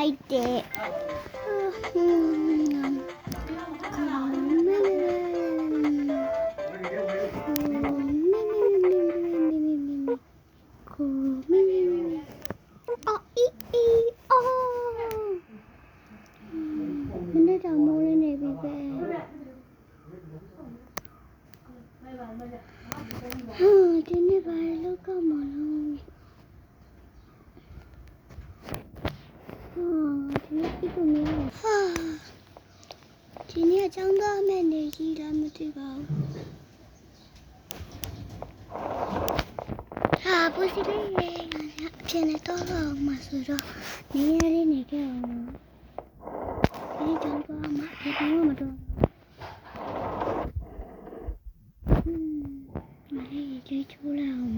လိုက်တဲ့မနေ့ကမိုးရနေပြီပဲဒီနေ့ဘာလို့ကမလို့ဒီနေ့အကြောင်းသားမဲ့နေကြီးလားမသိပါဘူးဟာပူစီလေးအဖြစ်နဲ့တော့မှဆိုတော့နေရလေးနေကြအောင်ဒီကြောင့်တော့မှဒီကောင်မတော့မလေးကြီးချိုးလာအောင်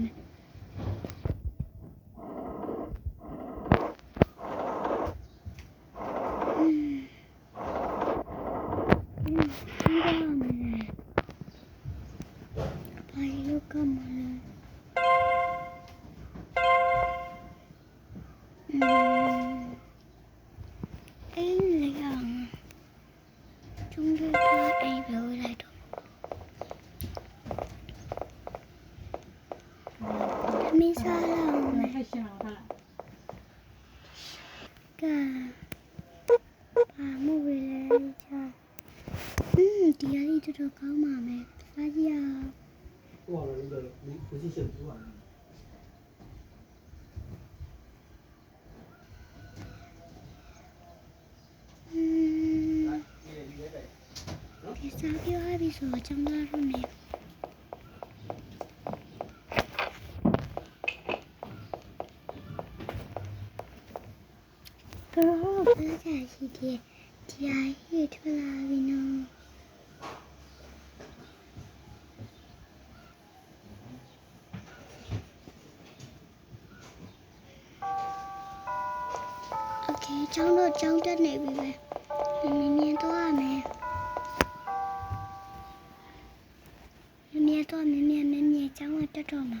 မင်းစားလာအောင်မယ်ကဘာမို့လဲချာဒီအရေးတော့ကောင်းပါမယ်စားကြည့်အောင်ဟိုကလည်း不是选不完ဒီစားပြရပြီဆိုတော့ကျွန်တော်တို့နေတော့ဘာသာရှိတယ်ဒီအရေးထွက်လာပြီနော်โอเคကျောင်းတော့ကျောင်းတက်နေပြီပဲမြင်တော့ရမယ်မြင်တော့မြင်ကျောင်းကတက်တော့မှာ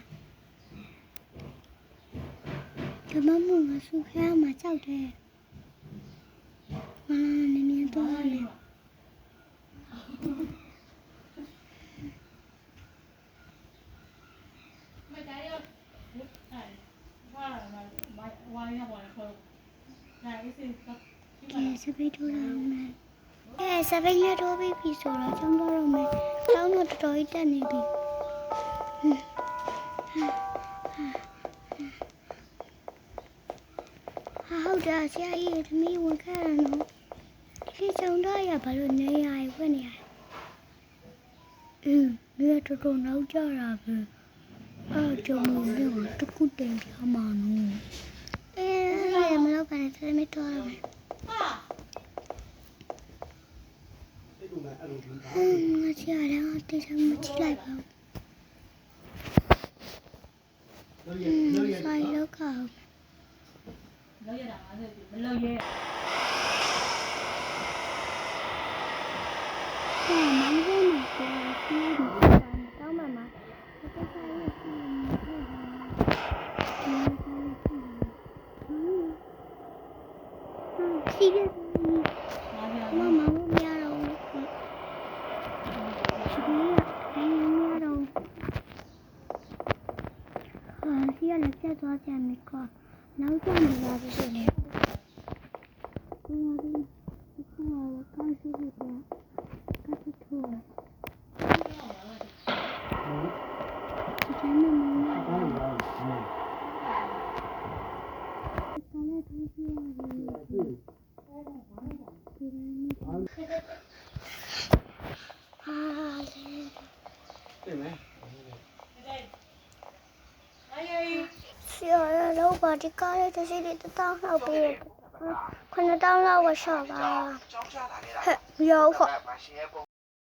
ကျမမမဆုခဲမှာကြောက်တယ်မြင်တော့ရမယ်စပိတ်ထိုးလာမယ်စပိတ်ရတော့ပြီဆိုတော့ကျောင်းတော့မယ်ကျောင်းတော့တော်တော်ကြီးတက်နေပြီဟုတ်တယ်ဆရာကြီးသမီးဝင်ခဲ့ရနော်ဒီကျောင်းတော့ရဘာလို့နေရဝင်နေရမြေတော်တော်နောက်ကြတာပဲကျောင်းလုံးကတခုတင်ပြမှာနော်မလောက်ပါနဲ့သမီးတော်ရမယ်ငါချရတော့တေချာမချိလိုက်ပါဘူးဆိုင်လောက်ကောက်လောက်ရတာ50မလောက်ရဲမောင်ကလည်းစီးတောင်းမှမှာတက်ဆိုင်ရစီစီးတယ်မမမမရတော့စီးရလက်ချက်သွားကြမယ်ကောနောက်ကျနေလာပြီဆိုနေဒီမှာဒီကောင်းရှိတယ်ကတ်ထူဒီနေ့မင်းကလည်းဒီစီရတယ်ဆရာလောက်ပါဒီကားလေးတစ်စီးလေးတောင်းလောက်ပြီး9တောင်းလောက်ကရှော့ပါဟဲ့မရောက်ခ